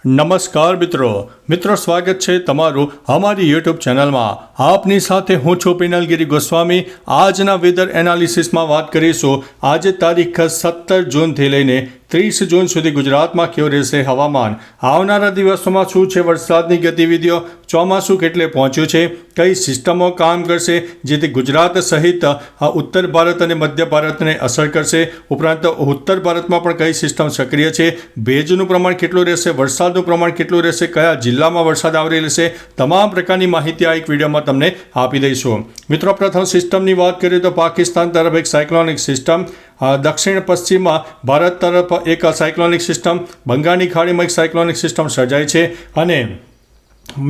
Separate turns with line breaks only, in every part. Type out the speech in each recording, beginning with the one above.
નમસ્કાર મિત્રો સ્વાગત છે તમારું અમારી યુટ્યુબ ચેનલમાં। આપની સાથે હું છું પિનલગીરી ગોસ્વામી। આજના વેધર એનાલિસિસમાં વાત કરીશું આજે તારીખ 17 જૂનથી લઈને 30 જૂન સુધી ગુજરાતમાં કેવું રહેશે હવામાન, આવનારા દિવસોમાં શું છે વરસાદની ગતિવિધિઓ, ચોમાસું કેટલે પહોંચ્યું છે, કઈ સિસ્ટમો કામ કરશે જેથી ગુજરાત સહિત ઉત્તર ભારત અને મધ્ય ભારતને અસર કરશે, ઉપરાંત ઉત્તર ભારતમાં પણ કઈ સિસ્ટમ સક્રિય છે, ભેજનું પ્રમાણ કેટલું રહેશે, વરસાદનું પ્રમાણ કેટલું રહેશે, કયા જિલ્લામાં વરસાદ આવરી લેશે, તમામ પ્રકારની માહિતી આ એક વિડીયોમાં તમને આપી દઈશું। મિત્રો પ્રથમ સિસ્ટમની વાત કરીએ તો પાકિસ્તાન તરફ એક સાયક્લોનિક સિસ્ટમ, દક્ષિણ પશ્ચિમમાં ભારત તરફ એક સાયક્લોનિક સિસ્ટમ, બંગાળની ખાડીમાં એક સાયક્લોનિક સિસ્ટમ સર્જાય છે। અને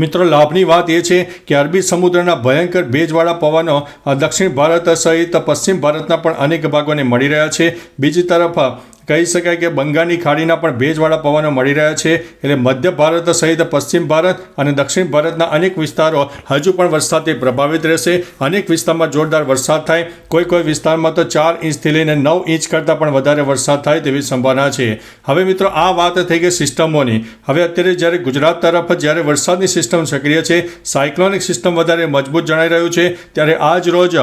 મિત્રો લાભની વાત એ છે કે અરબી સમુદ્રના ભયંકર ભેજવાળા પવનો દક્ષિણ ભારત સહિત પશ્ચિમ ભારતના પણ અનેક ભાગોને મળી રહ્યા છે। બીજી તરફ કહી શકાય કે બંગાળની ખાડીના પણ ભેજવાળા પવનો મળી રહ્યા છે, એટલે મધ્ય ભારત સહિત પશ્ચિમ ભારત અને દક્ષિણ ભારતના અનેક વિસ્તારો હજુ પણ વરસાદથી પ્રભાવિત રહેશે। અનેક વિસ્તારમાં જોરદાર વરસાદ થાય, કોઈ વિસ્તારમાં તો 4 ઇંચથી લઈને 9 ઇંચ કરતાં પણ વધારે વરસાદ થાય તેવી સંભાવના છે। હવે મિત્રો આ વાત થઈ ગઈ સિસ્ટમોની। હવે અત્યારે જ્યારે ગુજરાત તરફ જ્યારે વરસાદની સિસ્ટમ સક્રિય છે, સાયક્લોનિક સિસ્ટમ વધારે મજબૂત જણાઈ રહ્યું છે, ત્યારે આજ રોજ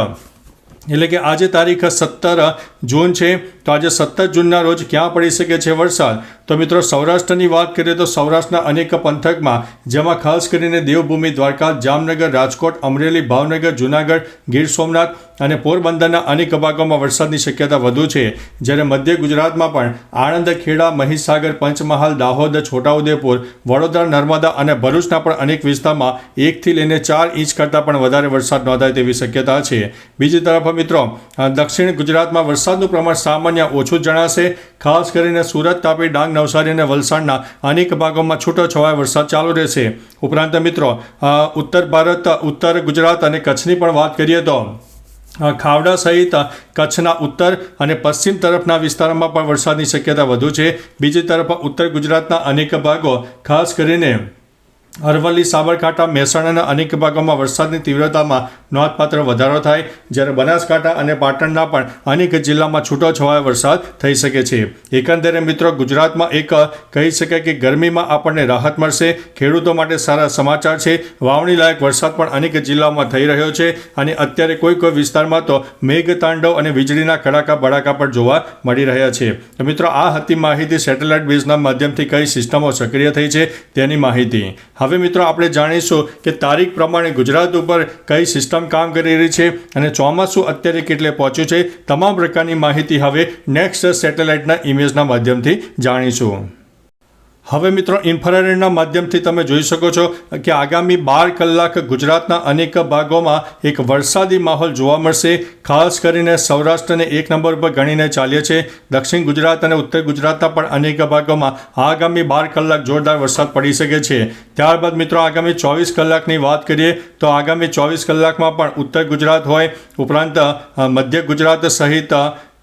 એટલે કે આજે તારીખ 17 જૂન છે, તો આજે 17 જૂનના રોજ ક્યાં પડી શકે છે વરસાદ? તો મિત્રો સૌરાષ્ટ્રની વાત કરીએ તો સૌરાષ્ટ્રના અનેક પંથકમાં, જેમાં ખાસ કરીને દેવભૂમિ દ્વારકા, જામનગર, રાજકોટ, અમરેલી, ભાવનગર, જૂનાગઢ, ગીર સોમનાથ અને પોરબંદરના અનેક ભાગોમાં વરસાદની શક્યતા વધુ છે। જ્યારે મધ્ય ગુજરાતમાં પણ આણંદ, ખેડા, મહીસાગર, પંચમહાલ, દાહોદ, છોટાઉદેપુર, વડોદરા, નર્મદા અને ભરૂચના પણ અનેક વિસ્તારમાં 1 થી લઈને 4 ઇંચ કરતાં પણ વધારે વરસાદ નોંધાય તેવી શક્યતા છે। બીજી તરફ મિત્રો દક્ષિણ ગુજરાતમાં વરસાદનું પ્રમાણ સામાન્ય ઓછું જણાશે। ખાસ કરીને સુરત, તાપી, ડાંગ, નવસારી અને વલસાડના અનેક ભાગોમાં છૂટોછવાયો વરસાદ ચાલુ રહેશે। ઉપરાંત મિત્રો ઉત્તર ભારત, ઉત્તર ગુજરાત અને કચ્છની પણ વાત કરીએ તો ખાવડા સહિત કચ્છના ઉત્તર અને પશ્ચિમ તરફના વિસ્તારોમાં પણ વરસાદની શક્યતા વધુ છે। બીજી તરફ ઉત્તર ગુજરાતના અનેક ભાગો, ખાસ કરીને અરવલ્લી, સાબરકાંઠા, મહેસાણાના અનેક ભાગોમાં વરસાદની તીવ્રતામાં નોંધપાત્ર વધારો થાય, જ્યારે બનાસકાંઠા અને પાટણના પણ અનેક જિલ્લામાં છૂટોછવાયો વરસાદ થઈ શકે છે। એકંદરે મિત્રો ગુજરાતમાં એક કહી શકાય કે ગરમીમાં આપણને રાહત મળશે, ખેડૂતો માટે સારા સમાચાર છે। વાવણી લાયક વરસાદ પણ અનેક જિલ્લાઓમાં થઈ રહ્યો છે અને અત્યારે કોઈ વિસ્તારમાં તો મેઘતાંડવ અને વીજળીના કડાકા ભડાકા પણ જોવા મળી રહ્યા છે। તો મિત્રો આ હતી માહિતી સેટેલાઇટ બેઝના માધ્યમથી કઈ સિસ્ટમો સક્રિય થઈ છે તેની માહિતી। હવે મિત્રો આપણે જાણીશું કે તારીખ પ્રમાણે ગુજરાત ઉપર કઈ સિસ્ટમ કામ કરી રહી છે અને ચોમાસું અત્યારે કેટલે પહોંચ્યું છે, તમામ પ્રકારની માહિતી હવે નેક્સ્ટ સેટેલાઇટના ઇમેજના માધ્યમથી જાણીશું। હવે મિત્રો ઇન્ફ્રારેડના માધ્યમથી તમે જોઈ શકો છો કે આગામી 12 કલાક ગુજરાતના અનેક ભાગોમાં એક વરસાદી માહોલ જોવા મળશે। ખાસ કરીને સૌરાષ્ટ્રને 1 નંબર પર ગણીને ચાલીએ છે, દક્ષિણ ગુજરાત અને ઉત્તર ગુજરાતના પણ અનેક ભાગોમાં આગામી 12 કલાક જોરદાર વરસાદ પડી શકે છે। ત્યારબાદ મિત્રો આગામી 24 કલાકની વાત કરીએ તો આગામી 24 કલાકમાં પણ ઉત્તર ગુજરાત હોય, ઉપરાંત મધ્ય ગુજરાત સહિત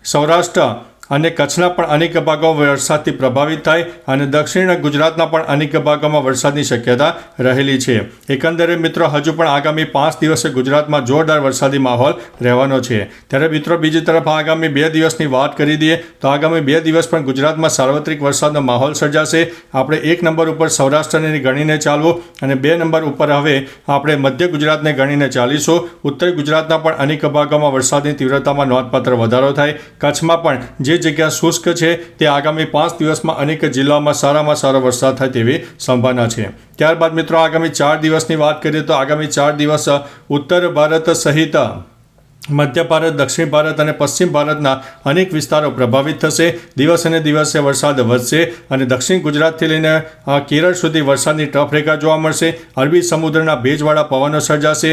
સૌરાષ્ટ્ર અને કચ્છના પણ અનેક ભાગો વરસાદથી પ્રભાવિત થાય અને દક્ષિણ ગુજરાતના પણ અનેક ભાગોમાં વરસાદની શક્યતા રહેલી છે। એકંદરે મિત્રો હજુ પણ આગામી 5 દિવસે ગુજરાતમાં જોરદાર વરસાદી માહોલ રહેવાનો છે। ત્યારે મિત્રો બીજી તરફ આગામી 2 દિવસની વાત કરી દઈએ તો આગામી 2 દિવસ પણ ગુજરાતમાં સાર્વત્રિક વરસાદનો માહોલ સર્જાશે। આપણે 1 નંબર ઉપર સૌરાષ્ટ્રને ગણીને ચાલવું અને 2 નંબર ઉપર હવે આપણે મધ્ય ગુજરાતને ગણીને ચાલીશું। ઉત્તર ગુજરાતના પણ અનેક ભાગોમાં વરસાદની તીવ્રતામાં નોંધપાત્ર વધારો થાય, કચ્છમાં પણ જે જગ્યા શુષ્ક છે તે આગામી 5 દિવસમાં અનેક જિલ્લાઓમાં સારામાં સારો વરસાદ થાય તેવી સંભાવના છે। ત્યારબાદ મિત્રો આગામી 4 દિવસની વાત કરીએ તો આગામી 4 દિવસ ઉત્તર ભારત સહિત મધ્ય ભારત, દક્ષિણ ભારત અને પશ્ચિમ ભારતના અનેક વિસ્તારો પ્રભાવિત થશે। દિવસે ને દિવસે વરસાદ વધશે અને દક્ષિણ ગુજરાતથી લઈને કેરળ સુધી વરસાદની ટફ રેખા જોવા મળશે। અરબી સમુદ્રના ભેજવાળા પવનો સર્જાશે,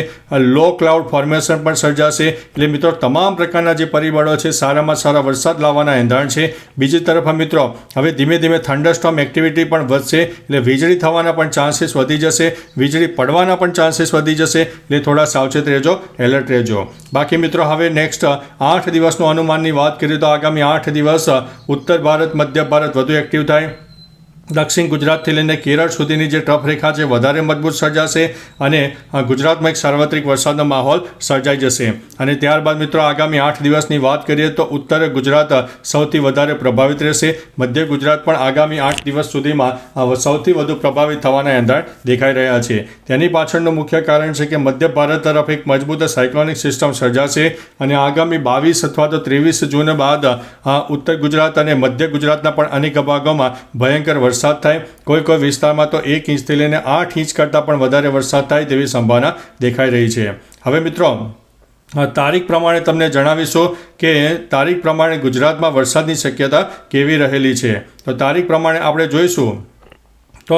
લો ક્લાઉડ ફોર્મેશન પણ સર્જાશે। એટલે મિત્રો તમામ પ્રકારના જે પરિબળો છે સારામાં સારા વરસાદ લાવવાના એંધાણ છે। બીજી તરફ મિત્રો હવે ધીમે ધીમે થંડરસ્ટોર્મ એક્ટિવિટી પણ વધશે, એટલે વીજળી થવાના પણ ચાન્સીસ વધી જશે, વીજળી પડવાના પણ ચાન્સીસ વધી જશે, એટલે થોડા સાવચેત રહેજો, એલર્ટ રહેજો। બાકી મિત્રો હવે નેક્સ્ટ 8 દિવસનું અનુમાનની વાત કરીએ તો આગામી 8 દિવસ ઉત્તર ભારત, મધ્ય ભારત વધુ એક્ટિવ થાય દક્ષિણ ગુજરાતથી લઈને કેરળ સુધીની જે ટ્રફ રેખા છે વધારે મજબૂત સર્જાશે અને ગુજરાતમાં એક સાર્વત્રિક વરસાદનો માહોલ સર્જાઈ જશે. અને ત્યારબાદ મિત્રો આગામી 8 દિવસની વાત કરીએ તો ઉત્તર ગુજરાત સૌથી વધારે પ્રભાવિત રહેશે. મધ્ય ગુજરાત પણ આગામી 8 દિવસ સુધીમાં સૌથી વધુ પ્રભાવિત થવાના એંધાણ દેખાઈ રહ્યા છે. તેની પાછળનું મુખ્ય કારણ છે કે મધ્ય ભારત તરફ એક મજબૂત સાયક્લોનિક સિસ્ટમ સર્જાશે અને આગામી 22 અથવા તો 23 જૂન બાદ ઉત્તર ગુજરાત અને મધ્ય ગુજરાતના પણ અનેક ભાગોમાં ભયંકર વરસાદ થાય. કોઈ વિસ્તારમાં તો 1 ઇંચથી લઈને 8 ઇંચ કરતાં પણ વધારે વરસાદ થાય તેવી સંભાવના દેખાઈ રહી છે. હવે મિત્રો તારીખ પ્રમાણે તમને જણાવીશું કે તારીખ પ્રમાણે ગુજરાતમાં વરસાદની શક્યતા કેવી રહેલી છે. તો તારીખ પ્રમાણે આપણે જોઈશું તો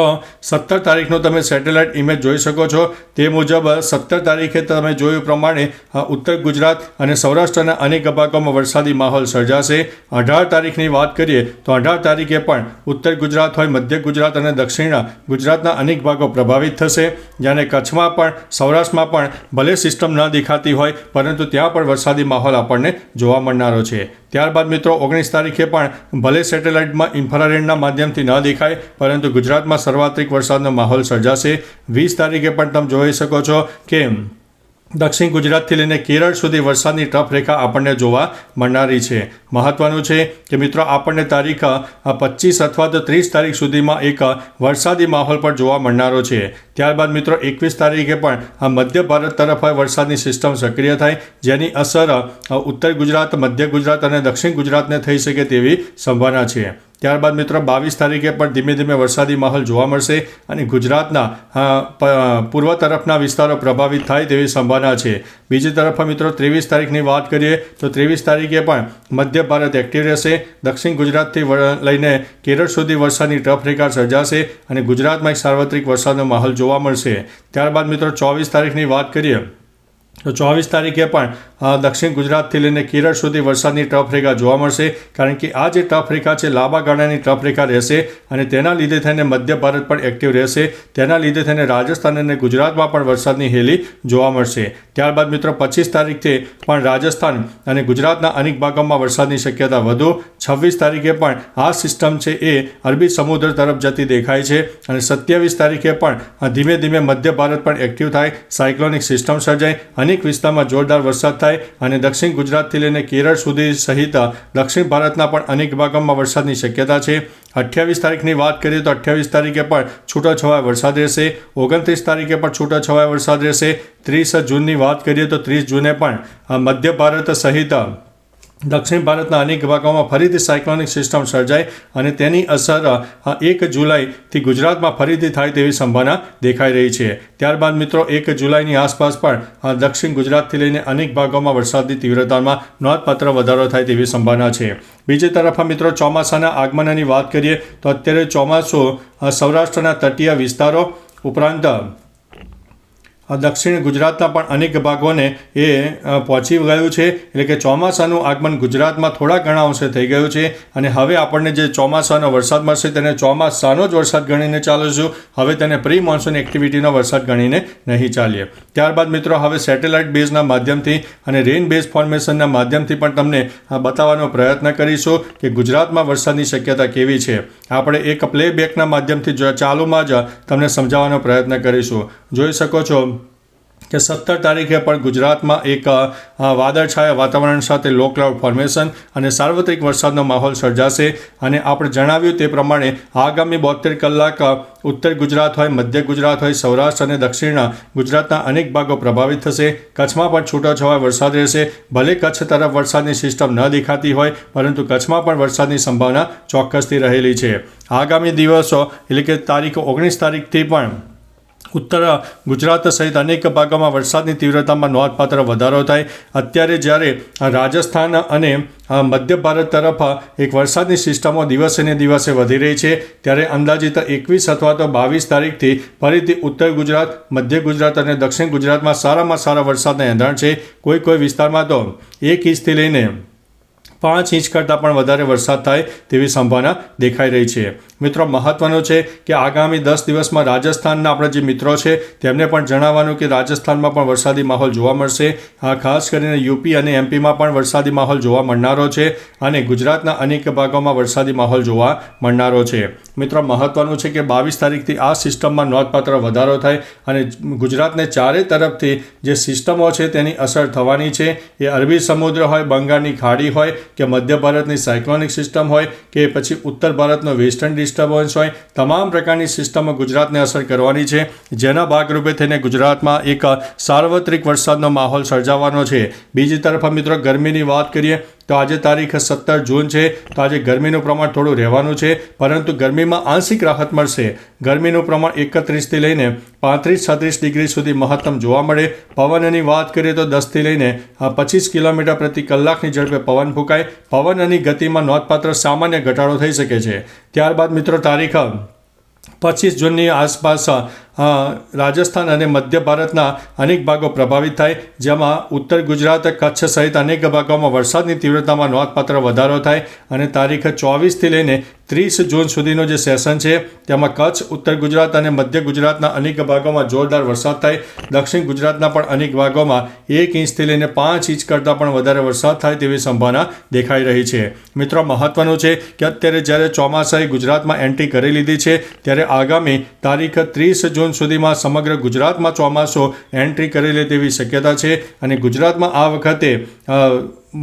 17 તારીખનો તમે સેટેલાઇટ ઇમેજ જોઈ શકો છો. તે મુજબ 17 તારીખે તમે જોયું પ્રમાણે ઉત્તર ગુજરાત અને સૌરાષ્ટ્રના અનેક ભાગોમાં વરસાદી માહોલ સર્જાશે. 18 તારીખની વાત કરીએ તો 18 તારીખે પણ ઉત્તર ગુજરાત હોય, મધ્ય ગુજરાત અને દક્ષિણ ગુજરાતના અનેક ભાગો પ્રભાવિત થશે. જ્યારે કચ્છમાં પણ સૌરાષ્ટ્રમાં પણ ભલે સિસ્ટમ ન દેખાતી હોય પરંતુ ત્યાં પણ વરસાદી માહોલ આપણને જોવા મળનારો છે. ત્યારબાદ મિત્રો 19 તારીખે પણ ભલે સેટેલાઇટમાં ઇન્ફ્રારેડના માધ્યમથી ન દેખાય પરંતુ ગુજરાતમાં સર્વાત્રિક વરસાદનો માહોલ સર્જાશે. 20 તારીખે પણ તમે જોઈ શકો છો કે દક્ષિણ ગુજરાતથી લઈને કેરળ સુધી વરસાદની ટ્રફ રેખા આપણને જોવા મળનારી છે. મહત્વનું છે કે મિત્રો આપણને તારીખ 25 અથવા તો 30 તારીખ સુધીમાં એક વરસાદી માહોલ પણ જોવા મળનારો છે. ત્યારબાદ મિત્રો 21 તારીખે પણ મધ્ય ભારત તરફ વરસાદની સિસ્ટમ સક્રિય થાય જેની અસર ઉત્તર ગુજરાત, મધ્ય ગુજરાત અને દક્ષિણ ગુજરાતને થઈ શકે તેવી સંભાવના છે. ત્યારબાદ મિત્રો 22 તારીખે પણ ધીમે ધીમે વરસાદી માહોલ જોવા મળશે અને ગુજરાતના પૂર્વ તરફના વિસ્તારો પ્રભાવિત થાય તેવી સંભાવના છે. બીજી તરફ મિત્રો 23 તારીખની વાત કરીએ તો 23 તારીખે પણ મધ્ય ભારત એક્ટિવ રહેશે. દક્ષિણ ગુજરાતથી લઈને કેરળ સુધી વરસાદની ટ્રફ રેખા સર્જાશે અને ગુજરાતમાં એક સાર્વત્રિક વરસાદનો માહોલ જોવા મળશે. ત્યારબાદ મિત્રો 24 તારીખની વાત કરીએ તો 24 તારીખે પણ દક્ષિણ ગુજરાતથી લઈને કેરળ સુધી વરસાદની ટ્રફ રેખા જોવા મળશે. કારણ કે આ જે ટ્રફ રેખા છે લાંબા ગાળાની ટ્રફ રેખા રહેશે અને તેના લીધે થઈને મધ્ય ભારત પણ એક્ટિવ રહેશે. તેના લીધે થઈને રાજસ્થાન અને ગુજરાતમાં પણ વરસાદની હેલી જોવા મળશે. ત્યારબાદ મિત્રો 25 તારીખથી પણ રાજસ્થાન અને ગુજરાતના અનેક ભાગોમાં વરસાદની શક્યતા વધુ. 26 તારીખે પણ આ સિસ્ટમ છે એ અરબી સમુદ્ર તરફ જતી દેખાય છે અને 27 તારીખે પણ ધીમે ધીમે મધ્ય ભારત પણ એક્ટિવ થાય, સાયક્લોનિક સિસ્ટમ સર્જાય, અનેક વિસ્તારમાં જોરદાર વરસાદ થાય અને દક્ષિણ ગુજરાતથી લઈને કેરળ સુધી સહિત દક્ષિણ ભારતના પણ અનેક ભાગોમાં વરસાદની શક્યતા છે. 28 તારીખની વાત કરીએ તો 28 તારીખે પણ છૂટોછવાયો વરસાદ રહેશે. 29 તારીખે પણ છૂટોછવાયો વરસાદ રહેશે. 30 જૂનની વાત કરીએ તો 30 જૂને પણ મધ્ય ભારત સહિત દક્ષિણ ભારતના અનેક ભાગોમાં ફરીથી સાયક્લોનિક સિસ્ટમ સર્જાય અને તેની અસર 1 જુલાઈથી ગુજરાતમાં ફરીથી થાય તેવી સંભાવના દેખાઈ રહી છે. ત્યારબાદ મિત્રો 1 જુલાઈની આસપાસ પણ દક્ષિણ ગુજરાતથી લઈને અનેક ભાગોમાં વરસાદની તીવ્રતામાં નોંધપાત્ર વધારો થાય તેવી સંભાવના છે. બીજી તરફ મિત્રો ચોમાસાના આગમનની વાત કરીએ તો અત્યારે ચોમાસું સૌરાષ્ટ્રના તટીય વિસ્તારો ઉપરાંત દક્ષિણ ગુજરાતના પણ અનેક ભાગોને એ પહોંચી ગયું છે. એટલે કે ચોમાસાનું આગમન ગુજરાતમાં થોડા ઘણા અંશે થઈ ગયું છે અને હવે આપણને જે ચોમાસાનો વરસાદ મળશે તેને ચોમાસાનો જ વરસાદ ગણીને ચાલીશું. હવે તેને પ્રી મોન્સૂન એક્ટિવિટીનો વરસાદ ગણીને નહીં ચાલીએ. ત્યારબાદ મિત્રો હવે સેટેલાઇટ બેઝના માધ્યમથી અને રેઇન બેઝ ફોર્મેશનના માધ્યમથી પણ તમને બતાવવાનો પ્રયત્ન કરીશું કે ગુજરાતમાં વરસાદની શક્યતા કેવી છે. આપણે એક પ્લેબેકના માધ્યમથી ચાલુમાં જ તમને સમજાવવાનો પ્રયત્ન કરીશું. જોઈ શકો છો કે 17 તારીખે પણ ગુજરાતમાં એક વાદળછાયા વાતાવરણ સાથે લો ક્લાઉડ ફોર્મેશન અને સાર્વત્રિક વરસાદનો માહોલ સર્જાશે અને આપણે જણાવ્યું તે પ્રમાણે આગામી 72 કલાક ઉત્તર ગુજરાત હોય, મધ્ય ગુજરાત હોય, સૌરાષ્ટ્ર અને દક્ષિણ ગુજરાતના અનેક ભાગો પ્રભાવિત થશે. કચ્છમાં પણ છૂટોછવાયો વરસાદ રહેશે. ભલે કચ્છ તરફ વરસાદની સિસ્ટમ ન દેખાતી હોય પરંતુ કચ્છમાં પણ વરસાદની સંભાવના ચોક્કસથી રહેલી છે. આગામી દિવસો એટલે કે તારીખ 19 તારીખથી પણ ઉત્તર ગુજરાત સહિત અનેક ભાગોમાં વરસાદની તીવ્રતામાં નોંધપાત્ર વધારો થાય. અત્યારે જ્યારે રાજસ્થાન અને મધ્ય ભારત તરફ એક વરસાદની સિસ્ટમો દિવસે ને દિવસે વધી રહી છે ત્યારે અંદાજિત 21 અથવા તો 22 તારીખથી ફરીથી ઉત્તર ગુજરાત, મધ્ય ગુજરાત અને દક્ષિણ ગુજરાતમાં સારામાં સારા વરસાદના એંધાણ છે. કોઈ વિસ્તારમાં તો 1 ઇંચથી લઈને 5 ઇંચ કરતાં પણ વધારે વરસાદ થાય તેવી સંભાવના દેખાઈ રહી છે. મિત્રો મહત્વનું છે કે આગામી 10 દિવસમાં રાજસ્થાનના આપણા જે મિત્રો છે તેમને પણ જણાવવાનું કે રાજસ્થાનમાં પણ વરસાદી માહોલ જોવા મળશે. ખાસ કરીને યુપી અને એમપીમાં પણ વરસાદી માહોલ જોવા મળનારો છે અને ગુજરાતના અનેક ભાગોમાં વરસાદી માહોલ જોવા મળનારો છે. મિત્રો મહત્વનું છે કે 22 તારીખથી આ સિસ્ટમમાં નોંધપાત્ર વધારો થાય અને ગુજરાતને ચારે તરફથી જે સિસ્ટમો છે તેની અસર થવાની છે. એ અરબી સમુદ્ર હોય, બંગાળની ખાડી હોય કે મધ્ય ભારતની સાયક્લોનિક સિસ્ટમ હોય કે પછી ઉત્તર ભારતનો વેસ્ટર્ન ડિસ્ટર્બન્સ હોય, તમામ પ્રકારની સિસ્ટમો ગુજરાતને અસર કરવાની છે, જેના ભાગરૂપે થઈને ગુજરાતમાં એક સાર્વત્રિક વરસાદનો માહોલ સર્જાવાનો છે. બીજી તરફ મિત્રો ગરમીની વાત કરીએ તો આજે તારીખ 17 જૂન છે, તો આજે ગરમીનું પ્રમાણ થોડું રહેવાનું છે, પરંતુ ગરમીમાં આંશિક રાહત મળશે. ગરમીનું પ્રમાણ 31થી લઈને 35-36 ડિગ્રી સુધી મહત્તમ જોવા મળે. પવનની વાત કરીએ તો 10થી લઈને 25 કિલોમીટર પ્રતિ કલાકની ઝડપે પવન ફૂંકાય. પવનની ગતિમાં નોંધપાત્ર સામાન્ય ઘટાડો થઈ શકે છે. ત્યારબાદ મિત્રો તારીખ 25 જૂનની આસપાસ રાજસ્થાન અને મધ્ય ભારતના અનેક ભાગો પ્રભાવિત થાય, જેમાં ઉત્તર ગુજરાત, કચ્છ સહિત અનેક ભાગોમાં વરસાદની તીવ્રતામાં નોંધપાત્ર વધારો થાય અને તારીખ 24થી લઈને 30 જૂન સુધીનો જે સેશન છે તેમાં કચ્છ, ઉત્તર ગુજરાત અને મધ્ય ગુજરાતના અનેક ભાગોમાં જોરદાર વરસાદ થાય. દક્ષિણ ગુજરાતના પણ અનેક ભાગોમાં 1 ઇંચથી લઈને 5 ઇંચ કરતાં પણ વધારે વરસાદ થાય તેવી સંભાવના દેખાઈ રહી છે. મિત્રો મહત્વનું છે કે અત્યારે જ્યારે ચોમાસાએ ગુજરાતમાં એન્ટ્રી કરી લીધી છે, ત્યારે આગામી તારીખ 30 જૂન સુધીમાં સમગ્ર ગુજરાતમાં ચોમાસું એન્ટ્રી કરી લે તેવી શક્યતા છે અને ગુજરાતમાં આ વખતે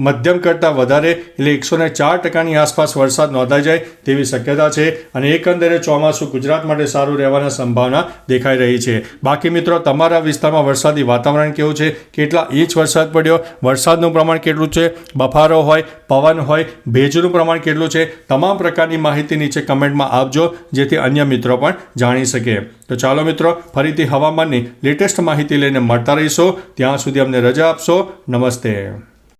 મધ્યમ કરતાં વધારે એટલે 104% આસપાસ વરસાદ નોંધાઈ જાય તેવી શક્યતા છે અને એકંદરે ચોમાસું ગુજરાત માટે સારું રહેવાની સંભાવના દેખાઈ રહી છે. બાકી મિત્રો તમારા વિસ્તારમાં વરસાદી વાતાવરણ કેવું છે, કેટલા ઇંચ વરસાદ પડ્યો, વરસાદનું પ્રમાણ કેટલું છે, બફારો હોય, પવન હોય, ભેજનું પ્રમાણ કેટલું છે, તમામ પ્રકારની માહિતી નીચે કમેન્ટમાં આપજો, જેથી અન્ય મિત્રો પણ જાણી શકે. તો ચાલો મિત્રો ફરીથી હવામાનની લેટેસ્ટ માહિતી લઈને મળતા રહીશો. ત્યાં સુધી અમને રજા આપશો. નમસ્તે.